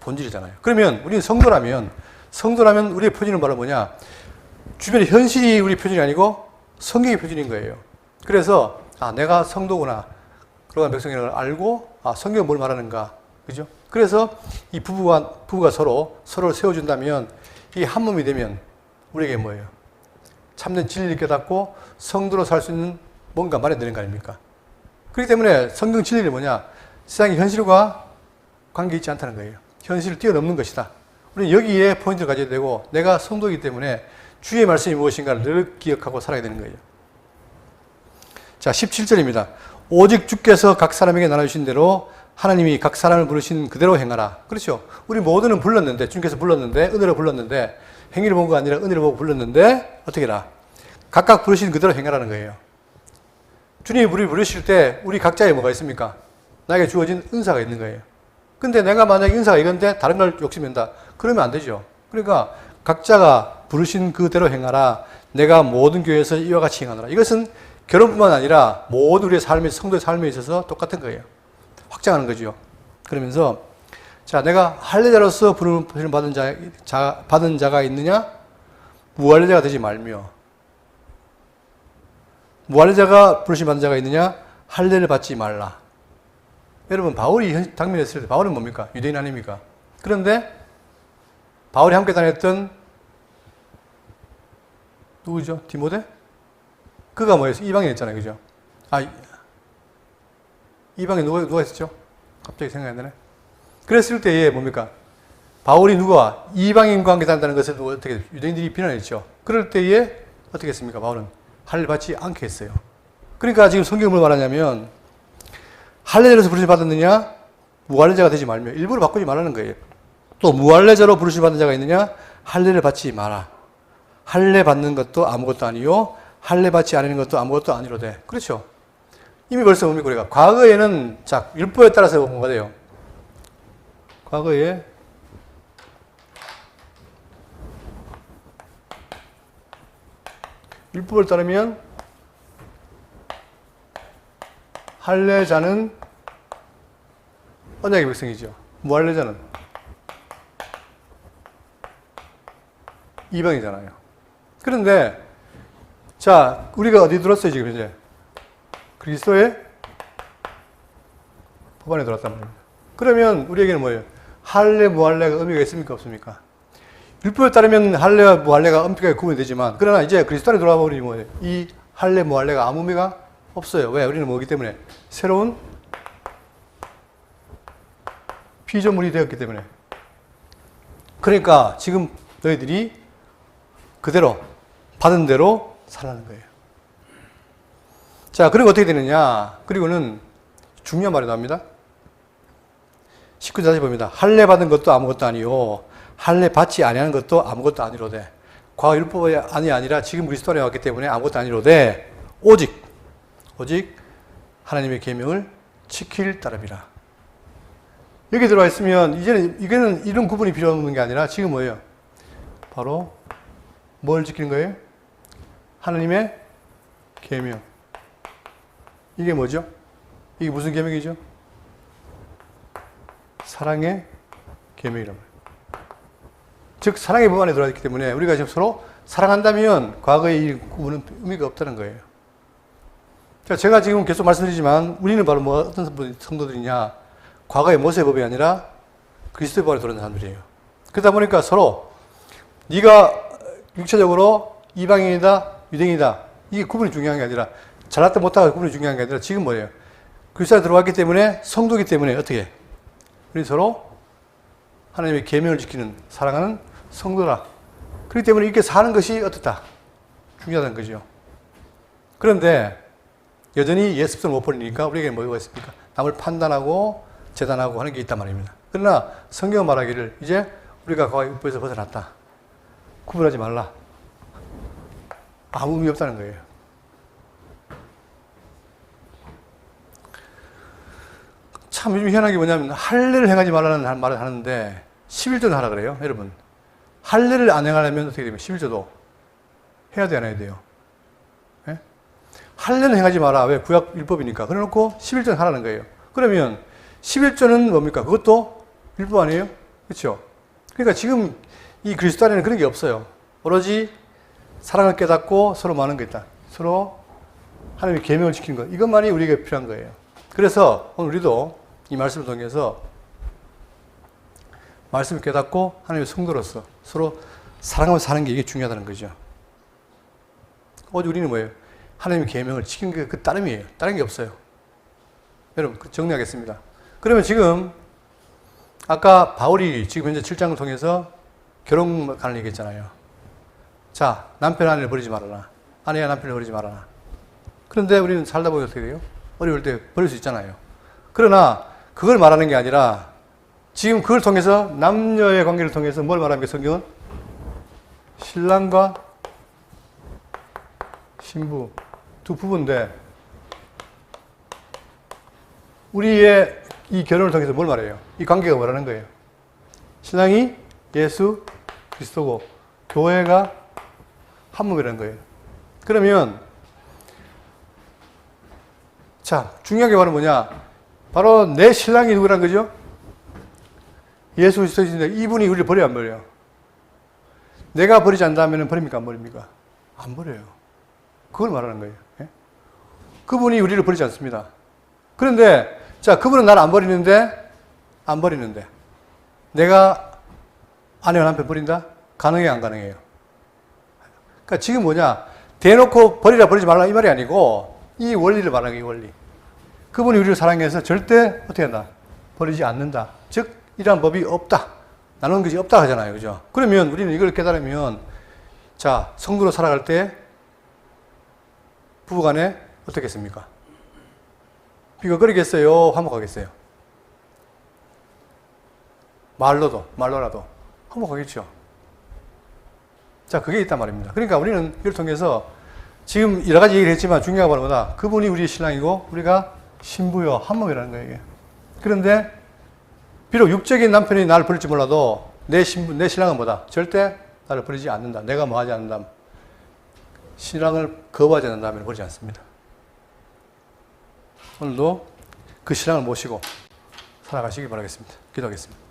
본질이잖아요. 그러면 우리는 성도라면 우리의 표준은 바로 뭐냐? 주변의 현실이 우리 표준이 아니고 성경의 표준인 거예요. 그래서 내가 성도구나. 그러한 백성이라는 걸 알고 성경은 뭘 말하는가. 그죠? 그래서 이 부부가 서로를 세워준다면 이게 한 몸이 되면 우리에게 뭐예요? 참된 진리를 깨닫고 성도로 살 수 있는 뭔가 마련되는 거 아닙니까? 그렇기 때문에 성경 진리는 뭐냐? 세상의 현실과 관계 있지 않다는 거예요. 현실을 뛰어넘는 것이다. 우리는 여기에 포인트를 가져야 되고 내가 성도이기 때문에 주의 말씀이 무엇인가를 늘 기억하고 살아야 되는 거예요. 자, 17절입니다. 오직 주께서 각 사람에게 나눠주신 대로 하나님이 각 사람을 부르신 그대로 행하라. 그렇죠. 우리 모두는 불렀는데 주님께서 불렀는데 은혜로 불렀는데 행위를 본 거 아니라 은혜를 보고 불렀는데 어떻게 해라. 각각 부르신 그대로 행하라는 거예요. 주님이 우리 부르실 때 우리 각자에 뭐가 있습니까? 나에게 주어진 은사가 있는 거예요. 근데 내가 만약에 은사가 이건데 다른 걸 욕심낸다. 그러면 안 되죠. 그러니까 각자가 부르신 그대로 행하라. 내가 모든 교회에서 이와 같이 행하노라. 이것은 결혼뿐만 아니라 모든 우리의 삶에 성도의 삶에 있어서 똑같은 거예요. 확장하는 거죠. 그러면서 자, 내가 할례자로서 부름을 받은 자가 있느냐? 무할례자가 되지 말며. 무할례자가 부르심 받은 자가 있느냐? 할례를 받지 말라. 여러분, 바울이 당면했을 때 바울은 뭡니까? 유대인 아닙니까? 그런데 바울이 함께 다녔던 누구죠? 디모데? 그가 뭐였어요? 이방인이었잖아요. 그죠? 이방인 누가 있었죠? 갑자기 생각이 안 나네. 그랬을 때에 뭡니까? 바울이 누가 이방인과 함께 다닌다는 것을 어떻게 유대인들이 비난했죠. 그럴 때에 어떻게 했습니까? 바울은 할례 받지 않게 했어요. 그러니까 지금 성경이 뭘 말하냐면 할례자로서 부르심 받았느냐? 무할례자가 되지 말며. 일부러 바꾸지 말라는 거예요. 또 무할례자로 부르심 받은 자가 있느냐? 할례를 받지 마라. 할례 받는 것도 아무것도 아니요 할례 받지 않는 것도 아무것도 아니로되. 그렇죠. 이미 벌써 뭡니까 우리가 과거에는 자 율법에 따라서 뭐가 돼요? 과거에 율법을 따르면 할례자는 언약의 백성이죠. 무할례자는 이방이잖아요. 그런데 자 우리가 어디 들었어요 지금 현재? 그리스도의 법 안에 들어왔단 말입니다. 그러면 우리에게는 뭐예요? 할례 무할례가 의미가 있습니까 없습니까? 율법에 따르면 할례와 무할례가 엄격하게 구분이 되지만 그러나 이제 그리스도 안에 들어와 버리니 뭐예요? 이 할례 무할례가 아무 의미가 없어요. 왜? 우리는 뭐기 때문에? 새로운 피조물이 되었기 때문에. 그러니까 지금 너희들이 그대로 받은 대로 살라는 거예요. 자, 그리고 어떻게 되느냐? 그리고는 중요한 말이 나옵니다. 19절 다시 봅니다. 할례 받은 것도 아무것도 아니요 할례 받지 아니하는 것도 아무것도 아니로되. 과거 율법이 아니라 지금 그리스도 안에 왔기 때문에 아무것도 아니로되 오직 하나님의 계명을 지킬 따름이라. 여기 들어와 있으면 이제는 이런 구분이 필요 없는 게 아니라 지금 뭐예요? 바로 뭘 지키는 거예요? 하나님의 계명. 이게 뭐죠? 이게 무슨 계명이죠? 사랑의 계명이란 말이에요. 즉 사랑의 법 안에 들어와 있기 때문에 우리가 지금 서로 사랑한다면 과거의 이 구분은 의미가 없다는 거예요. 자, 제가 지금 계속 말씀드리지만 우리는 바로 뭐 어떤 성도들이냐? 과거의 모세의 법이 아니라 그리스도의 법 안에 들어온 사람들이에요. 그러다 보니까 서로 네가 육체적으로 이방인이다, 유대인이다. 이게 구분이 중요한 게 아니라 잘났다 못하다 구분이 중요한 게 아니라 지금 뭐예요? 그리스도에 들어왔기 때문에 성도이기 때문에 어떻게? 우리 서로 하나님의 계명을 지키는 사랑하는 성도라. 그렇기 때문에 이렇게 사는 것이 어떻다? 중요하다는 거죠. 그런데 여전히 예습성을 못 버리니까 우리에게 뭐가 있습니까? 남을 판단하고 재단하고 하는 게 있단 말입니다. 그러나 성경은 말하기를 이제 우리가 과거 율법에서 벗어났다. 구분하지 말라. 아무 의미 없다는 거예요. 참 요즘 희한한 게 뭐냐면 할례를 행하지 말라는 말을 하는데 11조는 하라 그래요. 여러분. 할례를 안 행하려면 어떻게 되면 11조도 해야 돼, 안 해야 돼요? 예? 할례는 행하지 마라. 왜? 구약 율법이니까. 그래 놓고 11조는 하라는 거예요. 그러면 11조는 뭡니까? 그것도 율법 아니에요? 그렇죠? 그러니까 지금 이 그리스도 안에는 그런 게 없어요. 오로지 사랑을 깨닫고 서로 많은 게 있다. 서로 하나님의 계명을 지키는 것. 이것만이 우리에게 필요한 거예요. 그래서 오늘 우리도 이 말씀을 통해서 말씀을 깨닫고 하나님의 성도로서 서로 사랑하면서 사는 게 이게 중요하다는 거죠. 오직 우리는 뭐예요? 하나님의 계명을 지키는 게 그 따름이에요. 다른 게 없어요. 여러분 정리하겠습니다. 그러면 지금 아까 바울이 지금 현재 7장을 통해서 결혼관을 얘기했잖아요. 자, 남편 아내를 버리지 말아라. 아내야 남편을 버리지 말아라. 그런데 우리는 살다 보면 어떻게 돼요? 어려울 때 버릴 수 있잖아요. 그러나 그걸 말하는 게 아니라 지금 그걸 통해서 남녀의 관계를 통해서 뭘 말합니까? 성경은 신랑과 신부 두 부부인데 우리의 이 결혼을 통해서 뭘 말해요? 이 관계가 뭐라는 거예요? 신랑이 예수 그리스도고 교회가 한 몸이라는 거예요. 그러면 자, 중요한 게 바로 뭐냐? 바로 내 신랑이 누구란 거죠? 예수 그리스도인데 이분이 우리를 버려요, 안 버려요? 내가 버리지 않는다면 버립니까, 안 버립니까? 안 버려요. 그걸 말하는 거예요. 예? 그분이 우리를 버리지 않습니다. 그런데 자, 그분은 나를 안 버리는데 내가 아내와 남편 버린다? 가능해요, 안 가능해요? 그러니까 지금 뭐냐? 대놓고 버리라 버리지 말라 이 말이 아니고 이 원리를 말하는 이 원리. 그분이 우리를 사랑해서 절대 어떻게 한다? 버리지 않는다. 즉 이러한 법이 없다. 나누는 것이 없다 하잖아요. 그죠? 그러면 우리는 이걸 깨달으면 자, 성도로 살아갈 때 부부간에 어떻겠습니까? 비교거리겠어요? 화목하겠어요? 말로라도 화목하겠죠. 자, 그게 있단 말입니다. 그러니까 우리는 이걸 통해서 지금 여러 가지 얘기를 했지만 중요한 건 뭐다? 그분이 우리의 신랑이고 우리가 신부여 한 몸이라는 거예요, 이게. 그런데 비록 육적인 남편이 나를 버릴지 몰라도 내 신랑은 뭐다? 절대 나를 버리지 않는다. 내가 뭐 하지 않는다. 신랑을 거부하지 않는다면 버리지 않습니다. 오늘도 그 신랑을 모시고 살아가시기 바라겠습니다. 기도하겠습니다.